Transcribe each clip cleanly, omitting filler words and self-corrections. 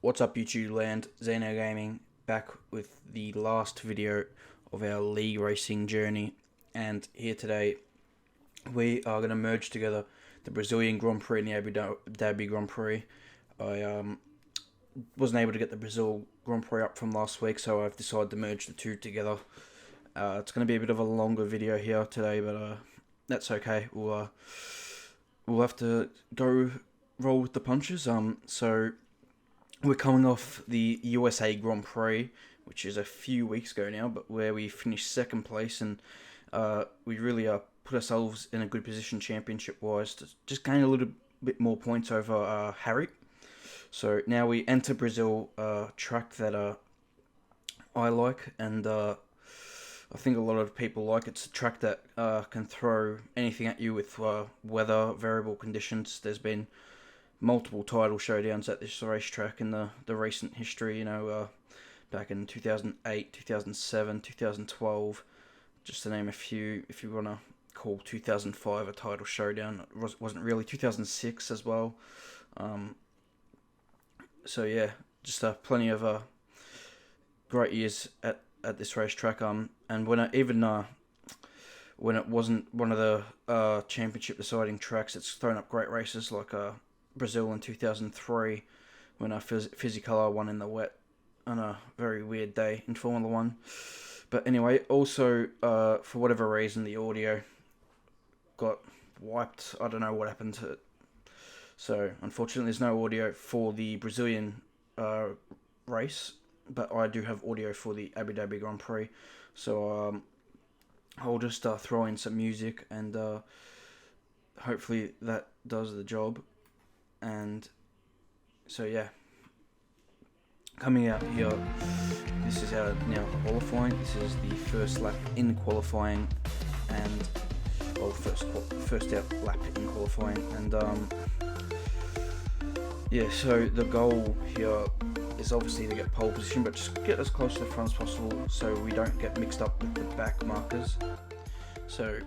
What's up, YouTube land? Zeno Gaming back with the last video of our league racing journey, and here today we are going to merge together the Brazilian Grand Prix and the Abu Dhabi Grand Prix. I wasn't able to get the Brazil Grand Prix up from last week, so I've decided to merge the two together. It's going to be a bit of a longer video here today, but that's okay. We'll have to go roll with the punches. So we're coming off the USA Grand Prix, which is a few weeks ago now, but where we finished second place, and we really put ourselves in a good position championship-wise to just gain a little bit more points over Harry. So now we enter Brazil, track that I like, and I think a lot of people like. It's a track that can throw anything at you with weather, variable conditions. There's been multiple title showdowns at this racetrack in the recent history, back in 2008, 2007, 2012, just to name a few. If you want to call 2005 a title showdown, it wasn't really. 2006 as well. So yeah, just plenty of great years at this racetrack. And when it wasn't one of the championship deciding tracks, it's thrown up great races like Brazil in 2003, when Fisichella won in the wet on a very weird day in Formula 1. But anyway, also, for whatever reason, the audio got wiped. I don't know what happened to it. So, unfortunately, there's no audio for the Brazilian race, but I do have audio for the Abu Dhabi Grand Prix. So, I'll just throw in some music, and hopefully that does the job. And so yeah, coming out here, this is our now qualifying. This is the first lap in qualifying, and first out lap in qualifying, and yeah. So the goal here is obviously to get pole position, but just get as close to the front as possible so we don't get mixed up with the back markers. So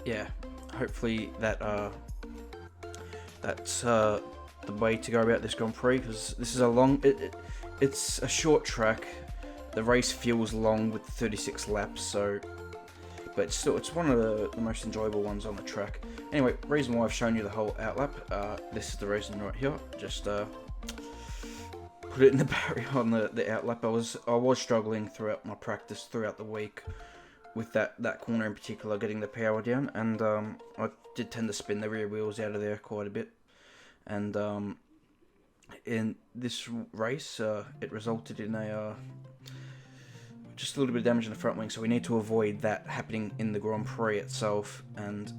yeah, hopefully that's the way to go about this Grand Prix, because this is it's a short track. The race feels long with 36 laps, but still, it's one of the most enjoyable ones on the track. Anyway, reason why I've shown you the whole outlap, this is the reason right here. Just put it in the barrier on the outlap. I was struggling throughout my practice throughout the week with that corner in particular, getting the power down, and I did tend to spin the rear wheels out of there quite a bit. And in this race, it resulted in just a little bit of damage in the front wing, so we need to avoid that happening in the Grand Prix itself. And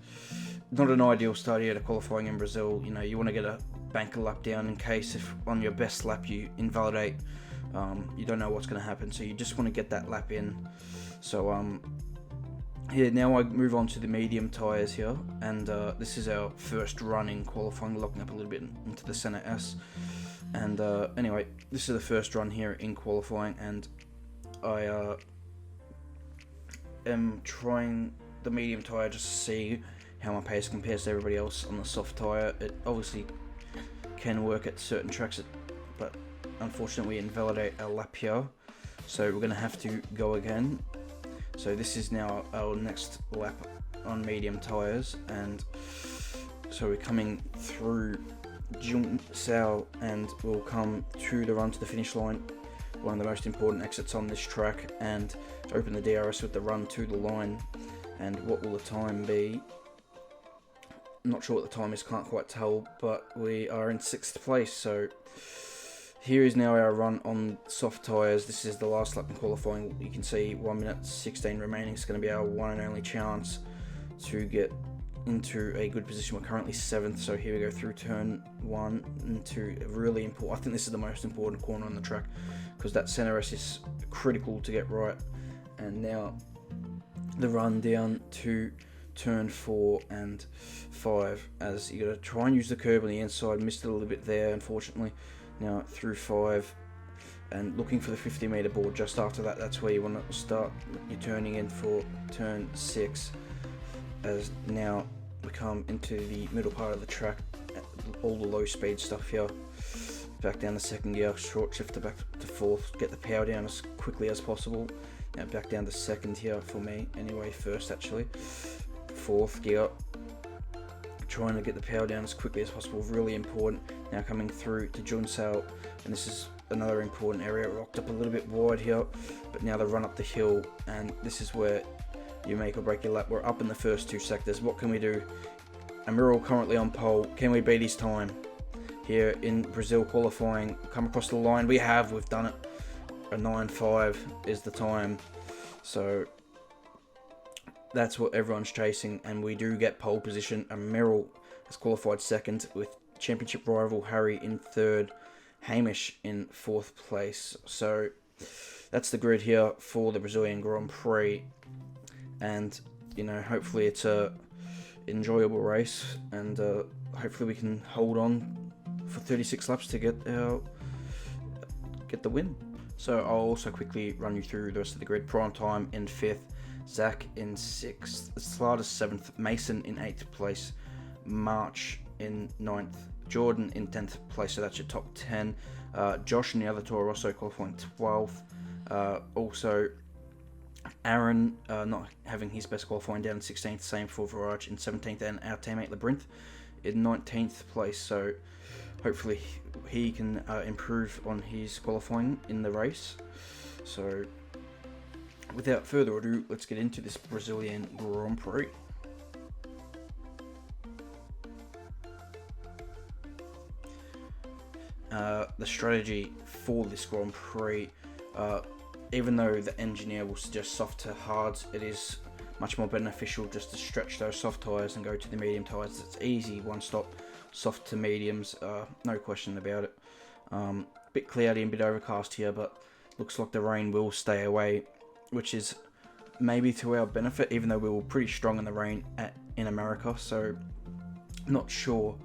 not an ideal start here to qualifying in Brazil. You want to get a banker lap down in case if on your best lap you invalidate. You don't know what's going to happen, so you just want to get that lap in. So yeah, now I move on to the medium tyres here, and this is our first run in qualifying, locking up a little bit into the Senna S. And anyway, this is the first run here in qualifying, and I am trying the medium tyre just to see how my pace compares to everybody else on the soft tyre. It obviously can work at certain tracks, but unfortunately we invalidate our lap here, so we're going to have to go again. So this is now our next lap on medium tyres, and so we're coming through Junção, and we'll come to the run to the finish line, one of the most important exits on this track, and open the DRS with the run to the line. And what will the time be? I'm not sure what the time is, can't quite tell, but we are in 6th place. So here is now our run on soft tyres. This is the last lap in qualifying. You can see 1 minute 16 remaining. It's going to be our one and only chance to get into a good position. We're currently 7th, so here we go through turn 1 into really important. I think this is the most important corner on the track, because that center S is critical to get right. And now the run down to turn 4 and 5, as you got to try and use the curb on the inside. Missed it a little bit there, unfortunately. Now through 5 and looking for the 50 meter board just after that. That's where you want to start your turning in for turn 6, as now we come into the middle part of the track, all the low speed stuff here. back down to second gear, short shifter back to fourth, get the power down as quickly as possible. Now back down to second here for me, anyway, first actually. Fourth gear, trying to get the power down as quickly as possible, really important. Now coming through to Jun Sail, and this is another important area, rocked up a little bit wide here, but now the run up the hill, and this is where you make or break your lap. We're up in the first two sectors. What can we do? Amiral currently on pole. Can we beat his time? Here in Brazil qualifying, come across the line. We've done it. A 9.5 is the time. So that's what everyone's chasing, and we do get pole position. Amiral has qualified second, with championship rival Harry in third, Hamish in fourth place. So that's the grid here for the Brazilian Grand Prix, and you know, hopefully it's a enjoyable race, and hopefully we can hold on for 36 laps to get the win. So I'll also quickly run you through the rest of the grid. Prime Time in 5th, Zach in 6th, Slardis 7th, Mason in 8th place, March in 9th, Jordan in 10th place, so that's your top 10. Josh in the other Toro Rosso qualifying 12th. Also Aaron not having his best qualifying, down in 16th, same for Viraj in 17th, and our teammate Labyrinth in 19th place. So hopefully he can improve on his qualifying in the race. So without further ado, let's get into this Brazilian Grand Prix. The strategy for this Grand Prix, even though the engineer will suggest soft to hards, it is much more beneficial just to stretch those soft tyres and go to the medium tyres. It's easy, one stop, soft to mediums, no question about it. Bit cloudy and bit overcast here, but looks like the rain will stay away, which is maybe to our benefit, even though we were pretty strong in the rain in America. So not sure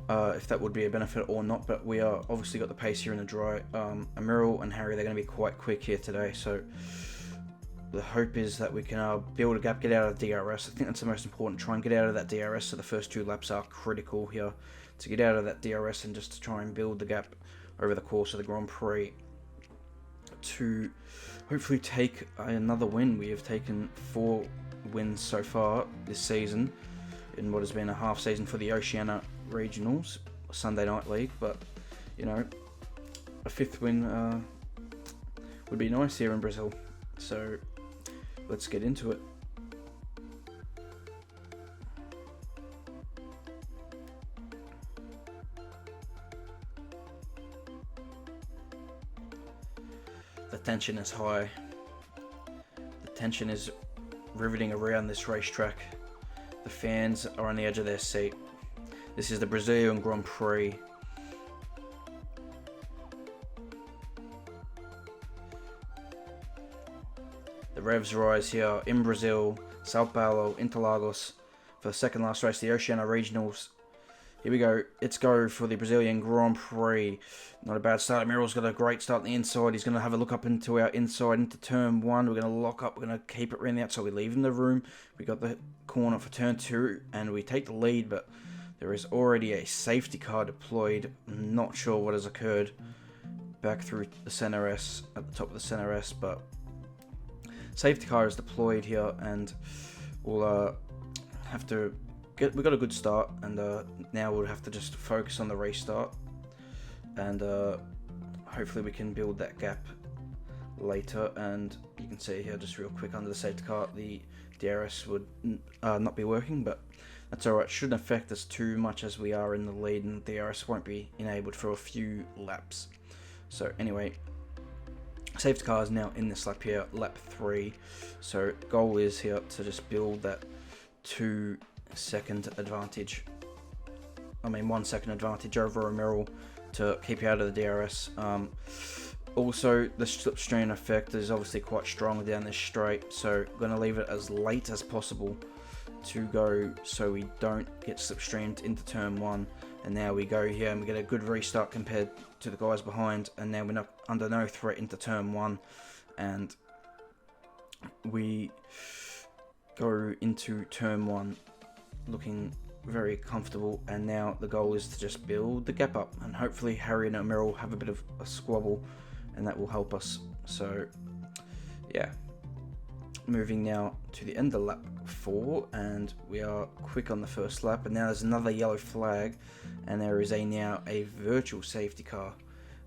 if that would be a benefit or not, but we are obviously got the pace here in the dry. Amiral and Harry, they're going to be quite quick here today, so the hope is that we can build a gap, get out of the DRS. I think that's the most important. Try and get out of that DRS, so the first two laps are critical here to get out of that DRS and just to try and build the gap over the course of the Grand Prix to hopefully take another win. We have taken 4 wins so far this season in what has been a half season for the Oceania Regionals, Sunday Night League, but you know, a 5th win would be nice here in Brazil. So let's get into it. The tension is high. The tension is riveting around this racetrack. The fans are on the edge of their seat. This is the Brazilian Grand Prix. The revs rise here in Brazil, Sao Paulo, Interlagos, for the second last race, the Oceania Regionals. Here we go. Let's go for the Brazilian Grand Prix. Not a bad start. Amiral's got a great start on the inside. He's going to have a look up into our inside, into turn 1. We're going to lock up. We're going to keep it around the outside. We leave him the room. We got the corner for turn 2, and we take the lead, but there is already a safety car deployed. I'm not sure what has occurred back through the center S, at the top of the center S, but safety car is deployed here, and we'll have to we got a good start, and now we'll have to just focus on the restart, and hopefully we can build that gap later. And you can see here, just real quick, under the safety car, the DRS would not be working, but that's alright. Shouldn't affect us too much as we are in the lead, and the DRS won't be enabled for a few laps. So anyway, safety car is now in this lap here, lap 3. So goal is here to just build that 2-second advantage. 1 second advantage over Amiral to keep you out of the DRS. Also, the slipstream effect is obviously quite strong down this straight, so I'm going to leave it as late as possible to go so we don't get slipstreamed into turn 1. And now we go here and we get a good restart compared to the guys behind, and now we're not under no threat into turn 1, and we go into turn 1 looking very comfortable, and now the goal is to just build the gap up, and hopefully Harry and Emerald have a bit of a squabble, and that will help us. So yeah, moving now to the end of lap 4, and we are quick on the first lap, and now there's another yellow flag, and there is now a virtual safety car.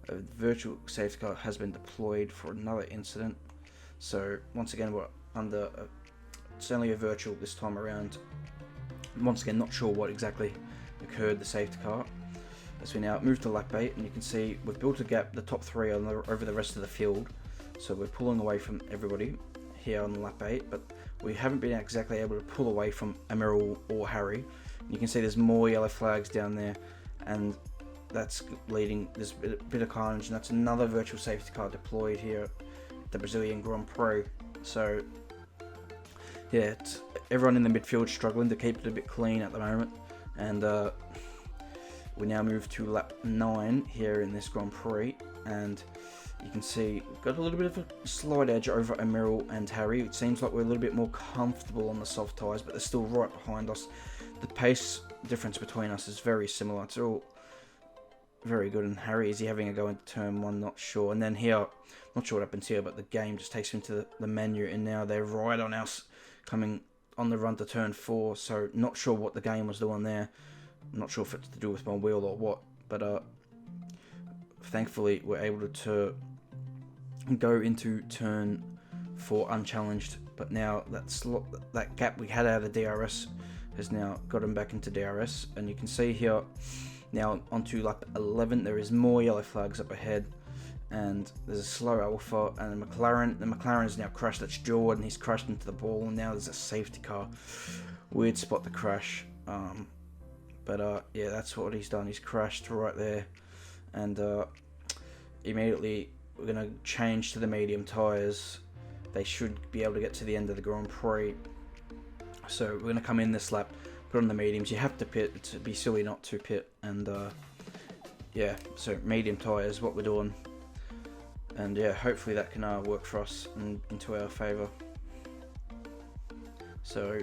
A virtual safety car has been deployed for another incident. So once again, we're under it's only a virtual this time around. Once again, not sure what exactly occurred, the safety car. As we now move to lap 8, and you can see we've built a gap, the top 3 over the rest of the field. So we're pulling away from everybody here on lap 8, but we haven't been exactly able to pull away from Emerald or Harry. You can see there's more yellow flags down there, and that's leading, there's a bit of carnage, and that's another virtual safety car deployed here at the Brazilian Grand Prix. So yeah, everyone in the midfield struggling to keep it a bit clean at the moment, and we now move to lap 9 here in this Grand Prix, and you can see we've got a little bit of a slight edge over Emerald and Harry. It seems like we're a little bit more comfortable on the soft tyres, but they're still right behind us. The pace difference between us is very similar. It's all very good. And Harry, is he having a go into turn 1? Not sure. And then here, not sure what happens here, but the game just takes him to the menu, and now they're right on us, coming on the run to turn 4. So not sure what the game was doing there. I'm not sure if it's to do with my wheel or what, but thankfully we're able to go into turn 4 unchallenged. But now that gap we had out of DRS has now got him back into DRS, and you can see here now onto lap 11 there is more yellow flags up ahead, and there's a slow Alpha and a McLaren. The McLaren is now crashed. That's Jordan. He's crashed into the ball, and now there's a safety car. Weird spot to crash. But yeah, that's what he's done. He's crashed right there, and immediately we're going to change to the medium tyres. They should be able to get to the end of the Grand Prix. So we're going to come in this lap, put on the mediums. You have to pit. It'd be silly not to pit. And yeah, so medium tyres, what we're doing. And yeah, hopefully that can work for us and into our favour. So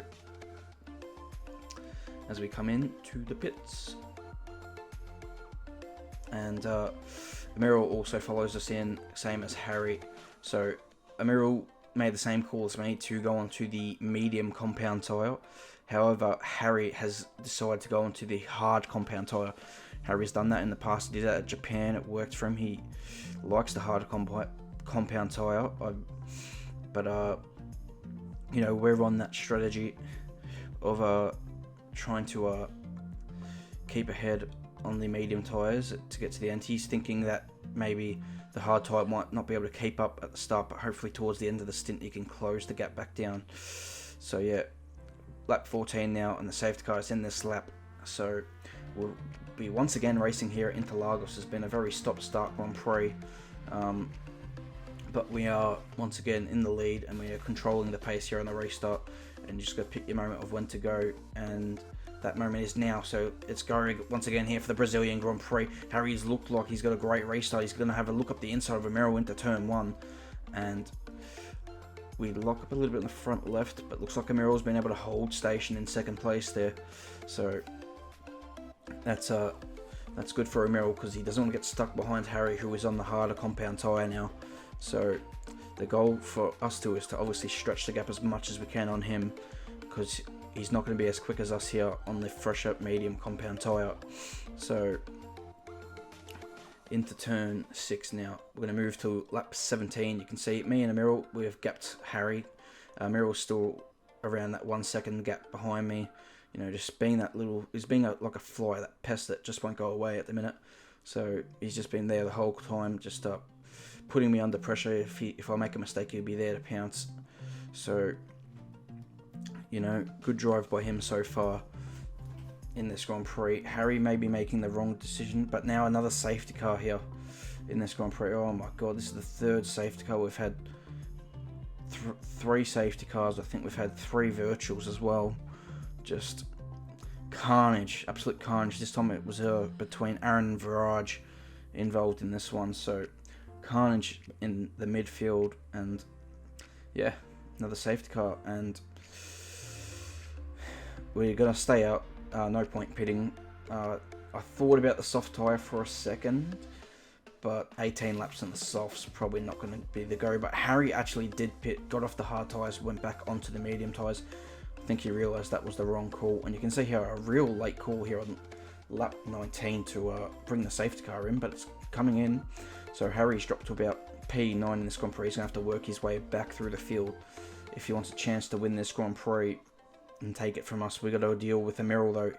as we come in to the pits, and Amiral also follows us in, same as Harry. So Amiral made the same call as me to go onto the medium compound tyre. However, Harry has decided to go onto the hard compound tyre. Harry's done that in the past. He did that at Japan. It worked for him. He likes the harder compound tyre. But you know, we're on that strategy of trying to keep ahead on the medium tyres to get to the end. He's thinking that maybe the hard tyre might not be able to keep up at the start, but hopefully towards the end of the stint he can close the gap back down. So yeah, lap 14 now, and the safety car is in this lap. So we'll be once again racing here at Interlagos. Has been a very stop-start Grand Prix, but we are once again in the lead, and we are controlling the pace here on the restart. And you just got to pick your moment of when to go, and that moment is now. So it's going once again here for the Brazilian Grand Prix. Harry's looked like he's got a great restart. He's going to have a look up the inside of Amaro into turn 1, and we lock up a little bit in the front left, but looks like Amaro's been able to hold station in second place there. So that's good for Amaro, because he doesn't want to get stuck behind Harry, who is on the harder compound tyre now. So the goal for us two is to obviously stretch the gap as much as we can on him, because he's not going to be as quick as us here on the fresher medium compound tyre. So into turn 6 now. We're going to move to lap 17. You can see me and Amiral, we have gapped Harry. Amiral's still around that 1 second gap behind me. You know, just being that little, he's being like a fly, that pest that just won't go away at the minute. So he's just been there the whole time, just putting me under pressure. If I make a mistake, he'll be there to pounce. So, you know, good drive by him so far in this Grand Prix. Harry may be making the wrong decision, but now another safety car here in this Grand Prix. Oh my god, this is the third safety car. We've had three safety cars. I think we've had 3 virtuals as well. Just carnage, absolute carnage. This time it was between Aaron and Viraj involved in this one. So carnage in the midfield, and yeah, another safety car, and we're gonna stay out. no point pitting. I thought about the soft tyre for a second, but 18 laps in the soft's probably not going to be the go. But Harry actually did pit, got off the hard tyres, went back onto the medium tyres. I think he realised that was the wrong call, and you can see here a real late call here on lap 19 to bring the safety car in, but it's coming in. So Harry's dropped to about P9 in this Grand Prix. He's going to have to work his way back through the field if he wants a chance to win this Grand Prix and take it from us. We've got to deal with Emeril though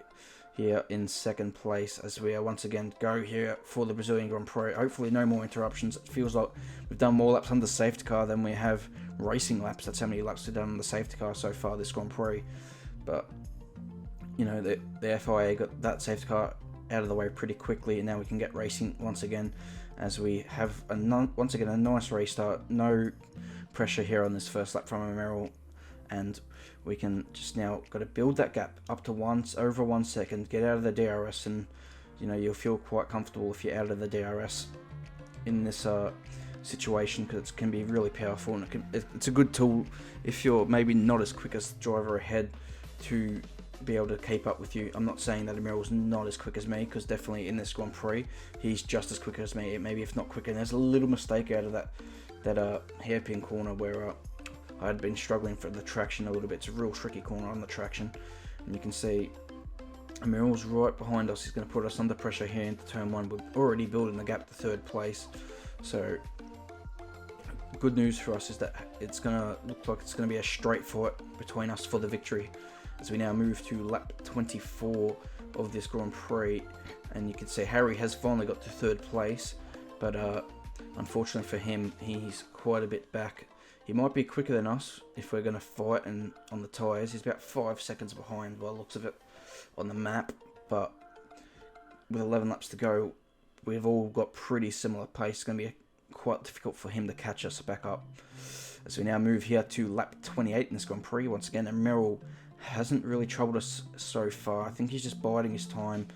here in second place as we once again go here for the Brazilian Grand Prix. Hopefully no more interruptions. It feels like we've done more laps on the safety car than we have racing laps. That's how many laps we've done on the safety car so far this Grand Prix. But you know, the FIA got that safety car out of the way pretty quickly, and now we can get racing once again as we have once again a nice restart. No pressure here on this first lap from Emeril, and we can just now got to build that gap up to over 1 second, get out of the DRS, and you know, you'll feel quite comfortable if you're out of the DRS in this situation, because it can be really powerful, and it's a good tool if you're maybe not as quick as the driver ahead to be able to keep up with you. I'm not saying that Emeril's not as quick as me, because definitely in this Grand Prix he's just as quick as me, maybe if not quicker. And there's a little mistake out of that hairpin corner where I had been struggling for the traction a little bit. It's a real tricky corner on the traction, and you can see Emeril's right behind us. He's going to put us under pressure here into turn 1. We're already building the gap to third place, so good news for us is that it's going to look like it's going to be a straight fight between us for the victory as we now move to lap 24 of this Grand Prix. And you can see Harry has finally got to third place, but unfortunately for him, he's quite a bit back. He might be quicker than us if we're going to fight and on the tyres. He's about 5 seconds behind by the looks of it on the map, but with 11 laps to go, we've all got pretty similar pace. It's going to be quite difficult for him to catch us back up. As we now move here to lap 28 in this Grand Prix, once again, Emeril hasn't really troubled us so far. I think he's just biding his time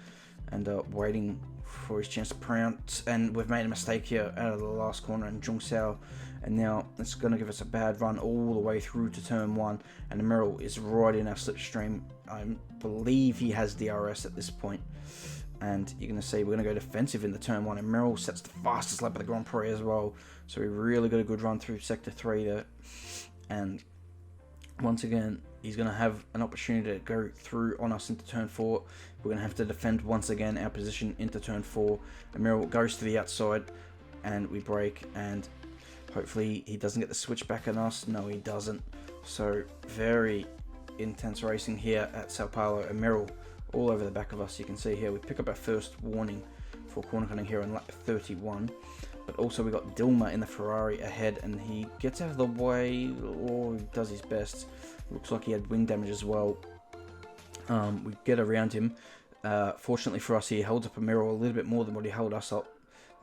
and waiting for his chance to pounce. And we've made a mistake here out of the last corner in Zhongsao, and now it's going to give us a bad run all the way through to turn 1. And Emeril is right in our slipstream. I believe he has DRS at this point. And you're going to see we're going to go defensive in the turn 1. And Emeril sets the fastest lap of the Grand Prix as well. So we really got a good run through sector 3 there. And once again, he's going to have an opportunity to go through on us into turn 4. We're going to have to defend once again our position into turn 4. Emeril goes to the outside and we brake, and hopefully he doesn't get the switch back on us. No, he doesn't. So very intense racing here at Sao Paulo. Emeril all over the back of us. You can see here we pick up our first warning for corner cutting here on lap 31. But also we got Dilma in the Ferrari ahead, and he gets out of the way, or he does his best. Looks like he had wing damage as well. We get around him. Fortunately for us, he held up Emeril a little bit more than what he held us up.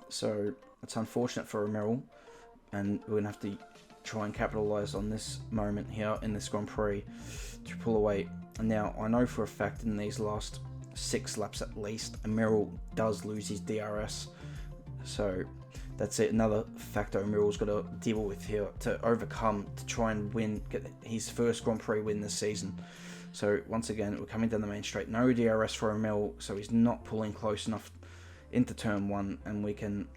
So it's unfortunate for Emeril, and we're going to have to try and capitalise on this moment here in this Grand Prix to pull away. And now I know for a fact in these last 6 laps at least, Emeril does lose his DRS. So that's it, another factor Emeril's got to deal with here to overcome to try and win, get his first Grand Prix win this season. So once again, we're coming down the main straight, no DRS for Emeril, so he's not pulling close enough into turn 1, and we're going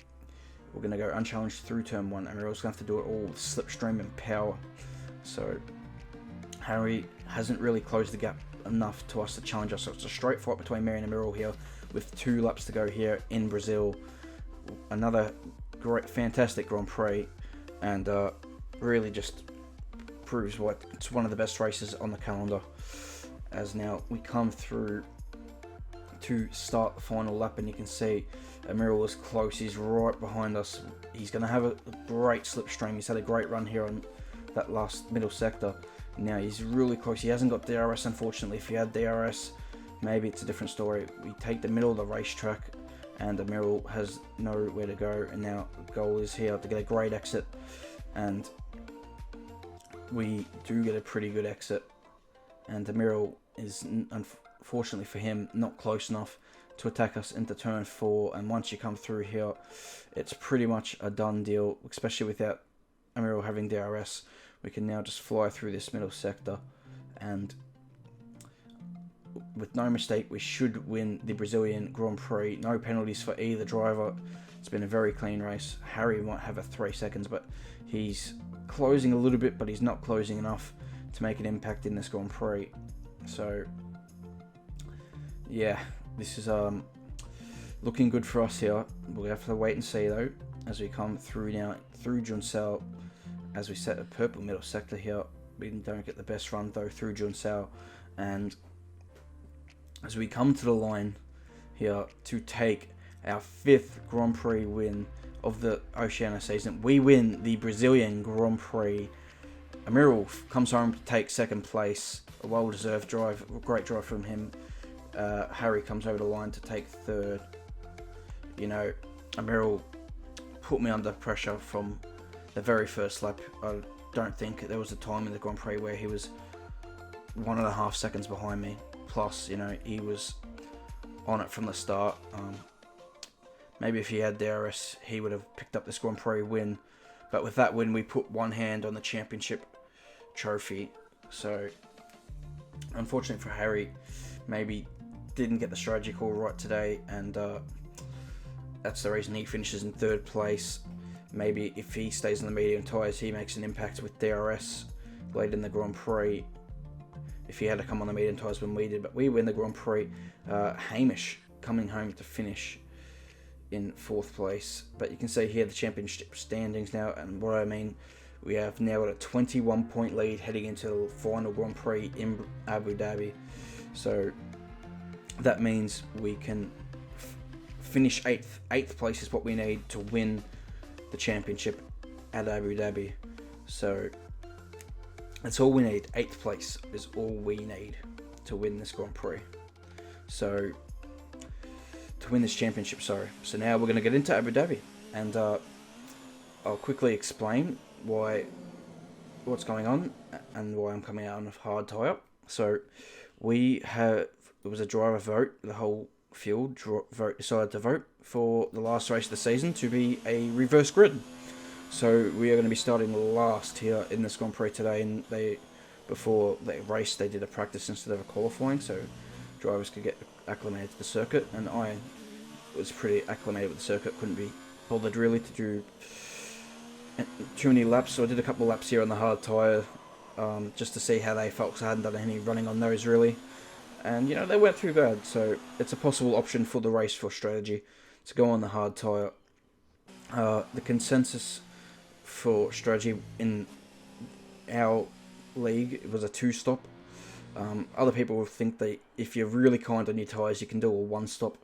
to go unchallenged through turn 1. Emeril's going to have to do it all with slipstream and power. So Harry hasn't really closed the gap enough to us to challenge us, so it's a straight fight between me and Emeril here with 2 laps to go here in Brazil. Another great, fantastic Grand Prix, and really just proves why it's one of the best races on the calendar. As now we come through to start the final lap, and you can see Emeril is close. He's right behind us. He's going to have a great slipstream. He's had a great run here on that last middle sector. Now he's really close. He hasn't got DRS, unfortunately. If he had DRS, maybe it's a different story. We take the middle of the racetrack, and Emeril has nowhere to go, and now the goal is here to get a great exit, and we do get a pretty good exit, and Emeril is, unfortunately for him, not close enough to attack us into turn 4, and once you come through here, it's pretty much a done deal, especially without Emeril having DRS. We can now just fly through this middle sector, and with no mistake, we should win the Brazilian Grand Prix. No penalties for either driver. It's been a very clean race. Harry might have a 3 seconds, but he's closing a little bit, but he's not closing enough to make an impact in this Grand Prix. So, yeah, this is looking good for us here. We'll have to wait and see, though, as we come through now, through Juncel, as we set a purple middle sector here. We don't get the best run, though, through Juncel. And as we come to the line here to take our 5th Grand Prix win of the Oceania season, we win the Brazilian Grand Prix. Amiral comes home to take 2nd place, a well-deserved drive, a great drive from him. Harry comes over the line to take 3rd. You know, Amiral put me under pressure from the very first lap. I don't think there was a time in the Grand Prix where he was 1.5 seconds behind me. Plus, you know, he was on it from the start. Maybe if he had DRS, he would have picked up this Grand Prix win. But with that win, we put one hand on the championship trophy. So, unfortunately for Harry, maybe didn't get the strategy call right today, and that's the reason he finishes in 3rd place. Maybe if he stays in the medium tyres, he makes an impact with DRS late in the Grand Prix. If he had to come on the medium tyres when we did, but we win the Grand Prix. Hamish coming home to finish in 4th place. But you can see here the championship standings now, and what I mean, we have now got a 21-point lead heading into the final Grand Prix in Abu Dhabi. So that means we can finish 8th. 8th place is what we need to win the championship at Abu Dhabi. So that's all we need. 8th place is all we need to win this Grand Prix. So to win this championship, sorry. So now we're going to get into Abu Dhabi, and I'll quickly explain what's going on and why I'm coming out on a hard tyre. So it was a driver vote. The whole field decided to vote for the last race of the season to be a reverse grid. So we are going to be starting last here in this Grand Prix today, and before the race they did a practice instead of a qualifying, so drivers could get acclimated to the circuit, and I was pretty acclimated with the circuit, couldn't be bothered really to do too many laps, so I did a couple of laps here on the hard tyre just to see how they felt, because I hadn't done any running on those really. And, you know, they weren't too bad, so it's a possible option for the race for strategy to go on the hard tyre. The consensus for strategy in our league was a 2-stop. Other people will think that if you're really kind on your tyres, you can do a 1-stop.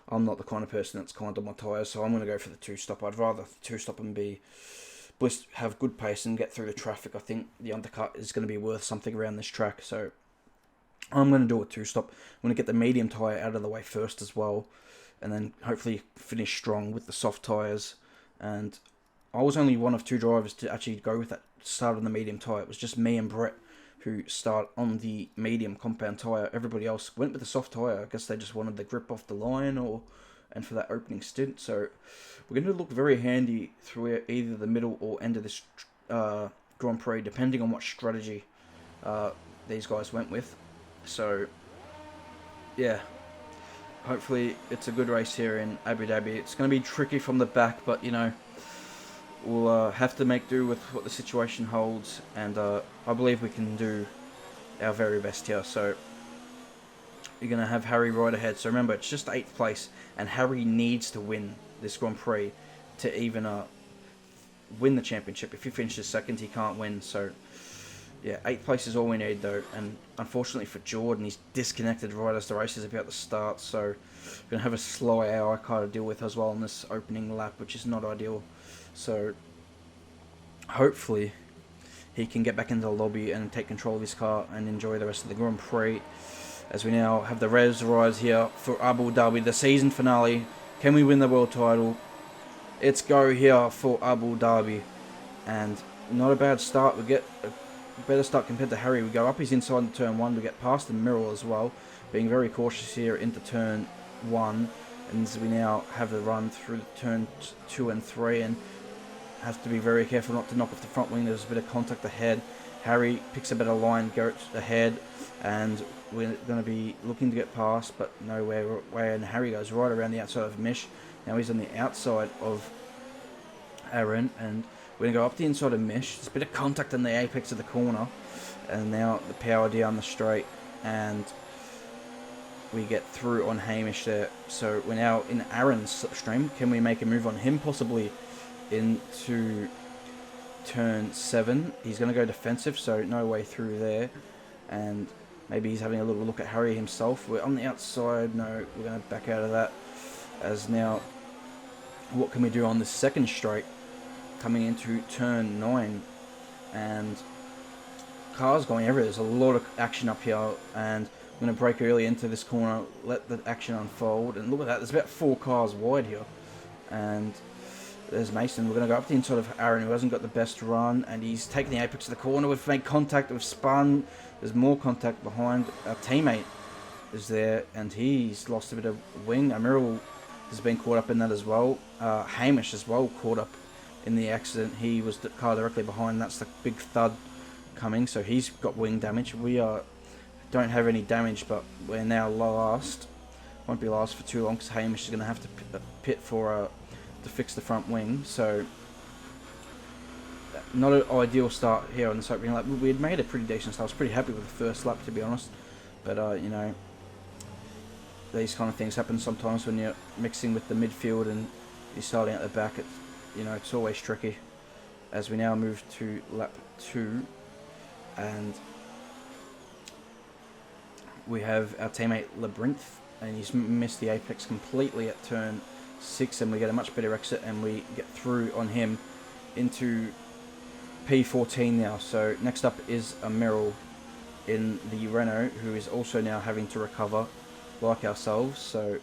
I'm not the kind of person that's kind on my tyres, so I'm going to go for the 2-stop. I'd rather 2-stop and have good pace and get through the traffic. I think the undercut is going to be worth something around this track, so I'm going to do a 2-stop. I'm going to get the medium tyre out of the way first as well, and then hopefully finish strong with the soft tyres. And I was only one of 2 drivers to actually go with that start on the medium tyre. It was just me and Brett who start on the medium compound tyre. Everybody else went with the soft tyre. I guess they just wanted the grip off the line and for that opening stint. So we're going to look very handy through either the middle or end of this Grand Prix, depending on what strategy these guys went with. So yeah, hopefully it's a good race here in Abu Dhabi. It's going to be tricky from the back, but you know, we'll have to make do with what the situation holds, and I believe we can do our very best here. So you're going to have Harry right ahead. So remember, it's just 8th place, and Harry needs to win this Grand Prix to even win the championship. If he finishes 2nd, he can't win. So yeah, 8th place is all we need though, and unfortunately for Jordan, he's disconnected right as the race is about to start. So we're going to have a slow AI car to deal with as well in this opening lap, which is not ideal. So hopefully he can get back into the lobby and take control of his car and enjoy the rest of the Grand Prix, as we now have the Res rise here for Abu Dhabi, the season finale. Can we win the world title? It's go here for Abu Dhabi, and not a bad start. We get a better start compared to Harry. We go up his inside in turn 1, we get past the mirror as well, being very cautious here into turn 1, and as we now have the run through turn 2 and 3, and have to be very careful not to knock off the front wing. There's a bit of contact ahead, Harry picks a better line, goes ahead, and we're going to be looking to get past, but nowhere. And Harry goes right around the outside of Mish. Now he's on the outside of Aaron, and we're going to go up the inside of Mish. There's a bit of contact in the apex of the corner, and now the power down the straight, and we get through on Hamish there. So we're now in Aaron's slipstream. Can we make a move on him possibly into turn 7? He's going to go defensive, so no way through there. And maybe he's having a little look at Harry himself. We're on the outside. No, we're going to back out of that. As now, what can we do on this second straight? Coming into turn 9. And cars going everywhere. There's a lot of action up here. And I'm going to brake early into this corner. Let the action unfold. And look at that. There's about 4 cars wide here. And there's Mason. We're going to go up the inside of Aaron, who hasn't got the best run, and he's taken the apex of the corner. We've made contact, we've spun. There's more contact behind. Our teammate is there, and he's lost a bit of wing. Amiral has been caught up in that as well. Hamish as well caught up in the accident. He was the car directly behind. That's the big thud coming, so he's got wing damage. We don't have any damage, but we're now last. Won't be last for too long because Hamish is going to have to pit for to fix the front wing. So not an ideal start here on this opening lap. We had made a pretty decent start. I was pretty happy with the first lap, to be honest. But you know, these kind of things happen sometimes when you're mixing with the midfield and you're starting at the back. It's always tricky. As we now move to lap 2, and we have our teammate Labyrinth, and he's missed the apex completely at turn 6, and we get a much better exit, and we get through on him into P14 now. So next up is a Merrill in the Renault, who is also now having to recover like ourselves. So,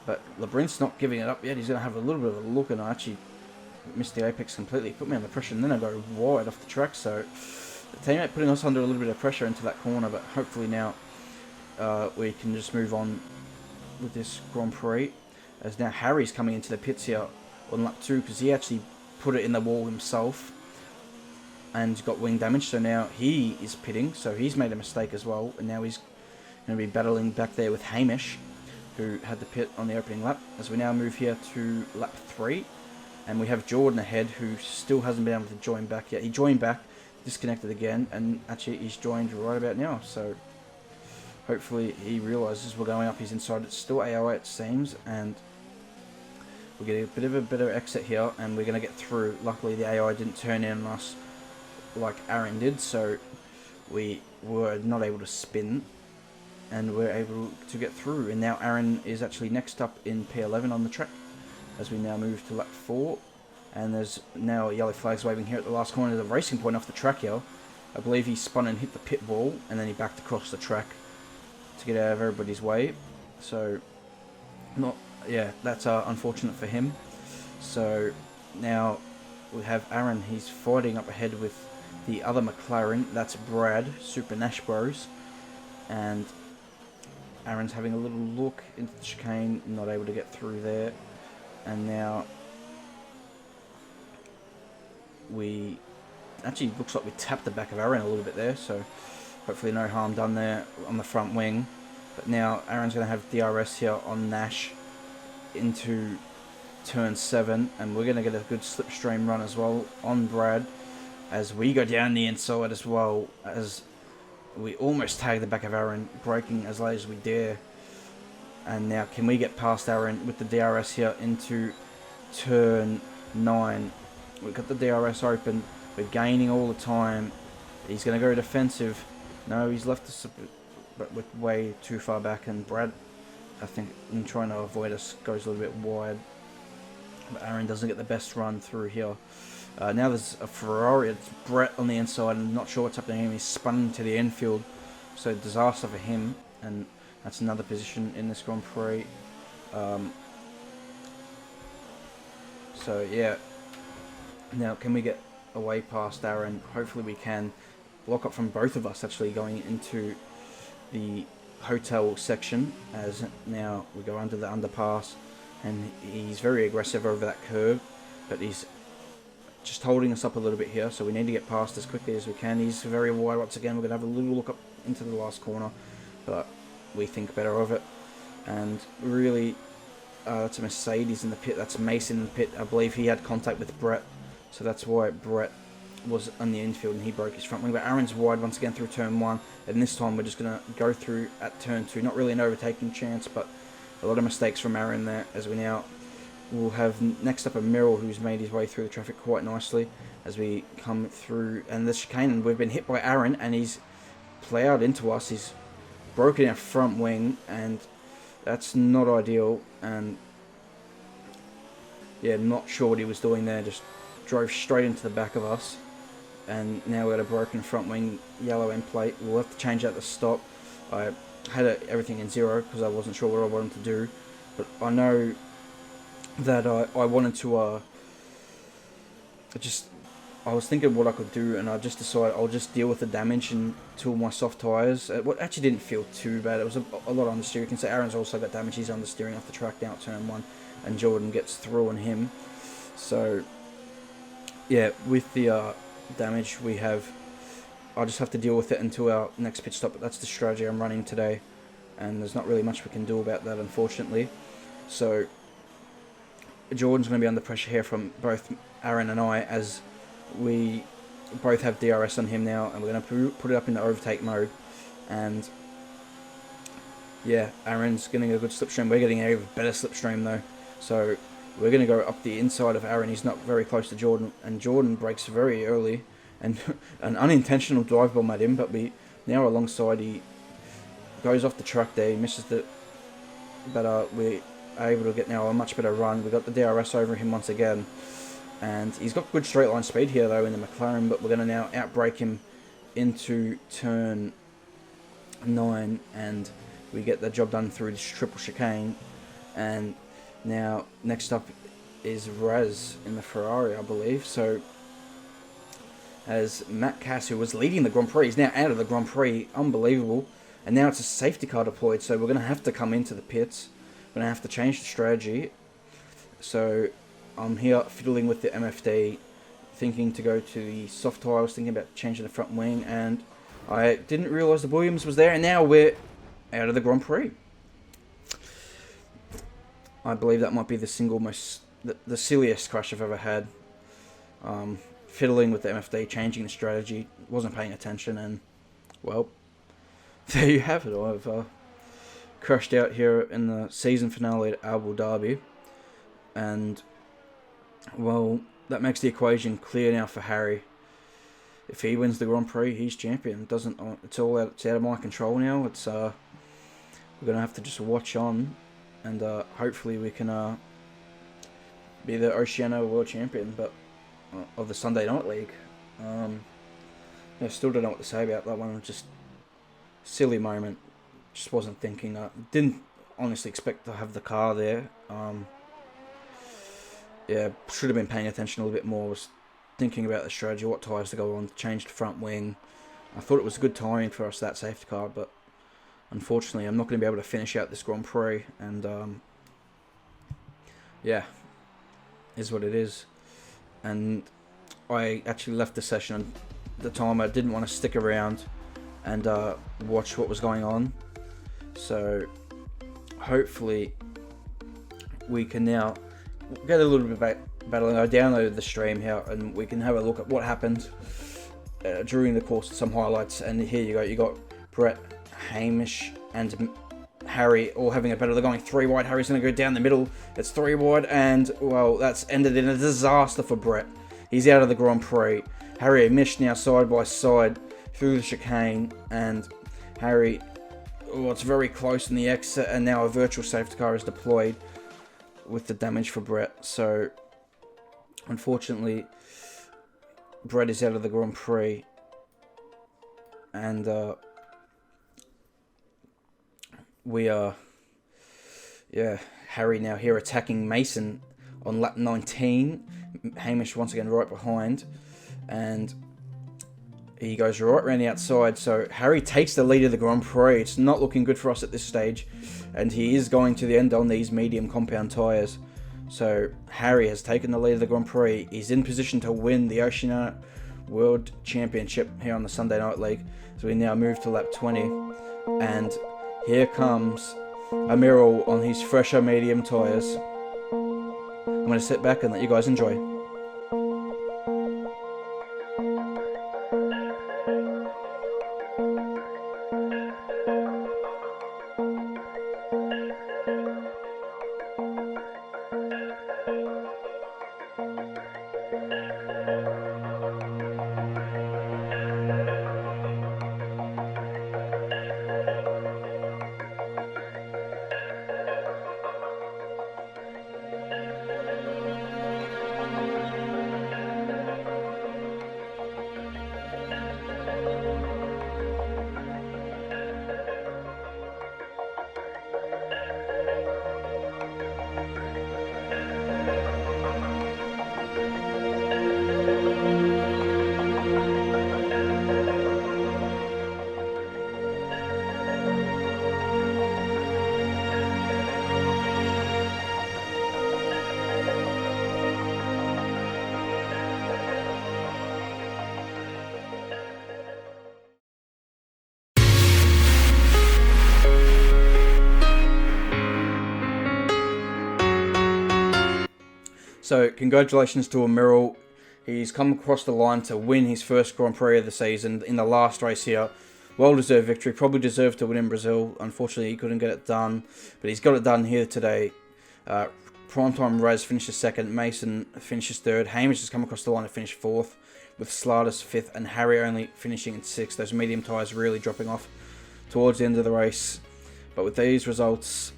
but Labyrinth's not giving it up yet. He's going to have a little bit of a look, and I actually missed the apex completely. Put me under pressure, and then I go wide off the track. So the teammate putting us under a little bit of pressure into that corner, but hopefully now we can just move on with this Grand Prix. As now Harry's coming into the pits here on lap 2, because he actually put it in the wall himself and got wing damage. So now he is pitting, so he's made a mistake as well, and now he's going to be battling back there with Hamish, who had the pit on the opening lap. As we now move here to lap 3, and we have Jordan ahead, who still hasn't been able to join back yet. He joined back, disconnected again, and actually he's joined right about now. So hopefully he realises we're going up his inside. It's still AOA, it seems, and we're getting a bit of a better exit here, and we're going to get through. Luckily the AI didn't turn in on us like Aaron did, so we were not able to spin, and we're able to get through. And now Aaron is actually next up in P11 on the track, as we now move to lap 4. And there's now yellow flags waving here at the last corner. There's a racing point off the track here. I believe he spun and hit the pit wall, and then he backed across the track to get out of everybody's way. So that's unfortunate for him. So now we have Aaron. He's fighting up ahead with the other McLaren. That's Brad, Super Nash Bros. And Aaron's having a little look into the chicane, not able to get through there. And now we actually looks like we tapped the back of Aaron a little bit there, so hopefully no harm done there on the front wing. But now Aaron's going to have DRS here on Nash into turn 7, and we're going to get a good slipstream run as well on Brad, as we go down the inside as well, as we almost tag the back of Aaron, braking as late as we dare. And now can we get past Aaron with the DRS here into turn 9. We've got the DRS open, we're gaining all the time. He's going to go defensive. No, he's left us, but we're way too far back, and Brad, I think, in trying to avoid us, goes a little bit wide. But Aaron doesn't get the best run through here. Now there's a Ferrari. It's Brett on the inside. I'm not sure what's happening to him. He's spun into the infield, so disaster for him. And that's another position in this Grand Prix. So yeah. Now can we get away past Aaron? Hopefully we can. Lock up from both of us actually going into the hotel section, as now we go under the underpass, and he's very aggressive over that curb, but he's just holding us up a little bit here, so we need to get past as quickly as we can. He's very wide once again. We're going to have a little look up into the last corner, but we think better of it. And really, that's a Mercedes in the pit. That's Mason in the pit. I believe he had contact with Brett, so that's why Brett was on the infield and he broke his front wing. But Aaron's wide once again through turn 1, and this time we're just going to go through at turn 2. Not really an overtaking chance, but a lot of mistakes from Aaron there, as we now will have next up a Merrill, who's made his way through the traffic quite nicely as we come through. And the chicane, and we've been hit by Aaron, and he's ploughed into us. He's broken our front wing, and that's not ideal. And yeah, not sure what he was doing there. Just drove straight into the back of us. And now we've got a broken front wing, yellow end plate. We'll have to change that to stop. I had everything in 0 because I wasn't sure what I wanted to do. But I know that I wanted to, I was thinking what I could do, and I just decided I'll just deal with the damage until my soft tyres. What actually didn't feel too bad. It was a lot on the steering. You can say Aaron's also got damage. He's understeering off the track down at turn 1, and Jordan gets through on him. So yeah, with the damage we have, I'll just have to deal with it until our next pit stop. But that's the strategy I'm running today, and there's not really much we can do about that, unfortunately. So Jordan's going to be under pressure here from both Aaron and I, as we both have DRS on him now, and we're going to put it up into overtake mode. And yeah, Aaron's getting a good slipstream. We're getting a even better slipstream though, so we're going to go up the inside of Aaron. He's not very close to Jordan, and Jordan brakes very early, and an unintentional dive bomb at him, but we now alongside. He goes off the track there, he misses the, but we are able to get now a much better run. We got the DRS over him once again, and he's got good straight line speed here though in the McLaren, but we're going to now outbrake him into turn 9, and we get the job done through this triple chicane. And now next up is Raz in the Ferrari, I believe. So as Matt Cass, who was leading the Grand Prix, is now out of the Grand Prix. Unbelievable. And now it's a safety car deployed, so we're going to have to come into the pits. We're going to have to change the strategy. So I'm here fiddling with the MFD, thinking to go to the soft tyre. I was thinking about changing the front wing, and I didn't realise the Williams was there, and now we're out of the Grand Prix. I believe that might be the silliest crash I've ever had. Fiddling with the MFD, changing the strategy, wasn't paying attention, and well, there you have it. I've crashed out here in the season finale at Abu Dhabi, and well, that makes the equation clear now for Harry. If he wins the Grand Prix, he's champion. It's all out. It's out of my control now. It's we're gonna have to just watch on, and hopefully we can be the Oceania World Champion, but of the Sunday Night League. I still don't know what to say about that one. Just silly moment. Just wasn't thinking. Didn't honestly expect to have the car there. Yeah, should have been paying attention a little bit more. Was thinking about the strategy, what tyres to go on, changed front wing. I thought it was good timing for us, that safety car, but unfortunately I'm not going to be able to finish out this Grand Prix, and yeah, is what it is. And I actually left the session at the time. I didn't want to stick around and watch what was going on, so hopefully we can now get a little bit back battling. I downloaded the stream here, and we can have a look at what happened during the course, some highlights. And here you go. You got Brett, Hamish, and Harry all having a battle. They're going 3 wide. Harry's going to go down the middle. It's 3 wide, and well, that's ended in a disaster for Brett. He's out of the Grand Prix. Harry and Mish now side by side through the chicane, and Harry, oh, it's very close in the exit, and now a virtual safety car is deployed with the damage for Brett. So unfortunately Brett is out of the Grand Prix, and we are, yeah, Harry now here attacking Mason on lap 19. Hamish once again right behind, and he goes right around the outside. So Harry takes the lead of the Grand Prix. It's not looking good for us at this stage, and he is going to the end on these medium compound tyres. So Harry has taken the lead of the Grand Prix. He's in position to win the Oceania World Championship here on the Sunday Night League. So we now move to lap 20, and here comes Amiral on his fresher medium tyres. I'm going to sit back and let you guys enjoy. So congratulations to Amiral. He's come across the line to win his first Grand Prix of the season in the last race here. Well-deserved victory. Probably deserved to win in Brazil. Unfortunately, he couldn't get it done. But he's got it done here today. Primetime Raz finishes second. Mason finishes third. Hamish has come across the line to finish fourth, with Slatus fifth and Harry only finishing in sixth. Those medium tyres really dropping off towards the end of the race. But with these results,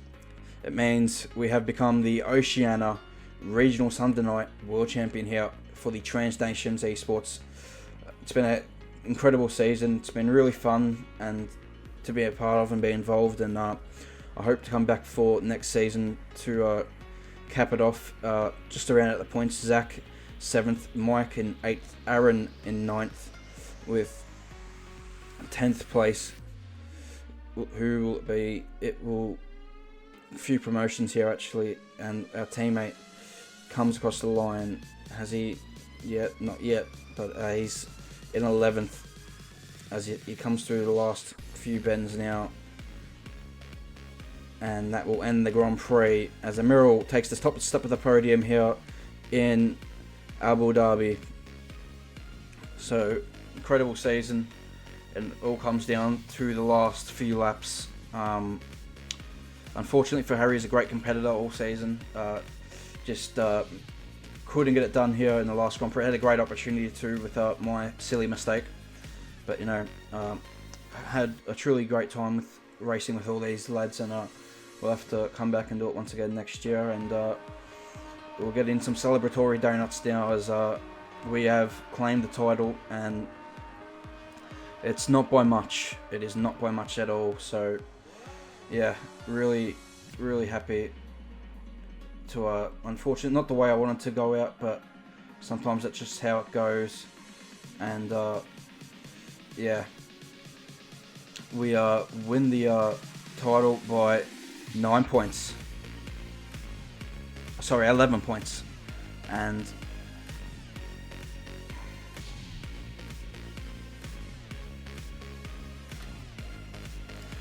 it means we have become the Oceania Regional Sunday Night World Champion here for the Trans Nations Esports. It's been an incredible season. It's been really fun and to be a part of and be involved, and I hope to come back for next season to cap it off. Just around at the points, Zach 7th, Mike in 8th, Aaron in 9th, with 10th place. Who will it be? It will a few promotions here actually, and our teammate comes across the line. Has he yet? Not yet, but he's in 11th as he comes through the last few bends now, and that will end the Grand Prix as Amiral takes the top step of the podium here in Abu Dhabi. So incredible season, and it all comes down through the last few laps. Unfortunately for Harry, he's a great competitor all season. Just couldn't get it done here in the last Grand Prix. I had a great opportunity to with my silly mistake, but you know, had a truly great time with racing with all these lads, and we'll have to come back and do it once again next year, and we'll get in some celebratory donuts now as we have claimed the title, and it's not by much. It is not by much at all. So yeah, really happy to unfortunately not the way I wanted to go out, but sometimes that's just how it goes, and yeah, we win the title by 9 points. Sorry, 11 points, and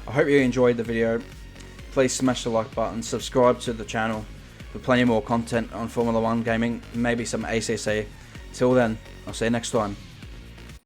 I hope you enjoyed the video. Please smash the like button, subscribe to the channel for plenty more content on Formula 1 gaming, maybe some ACC. Till then, I'll see you next time.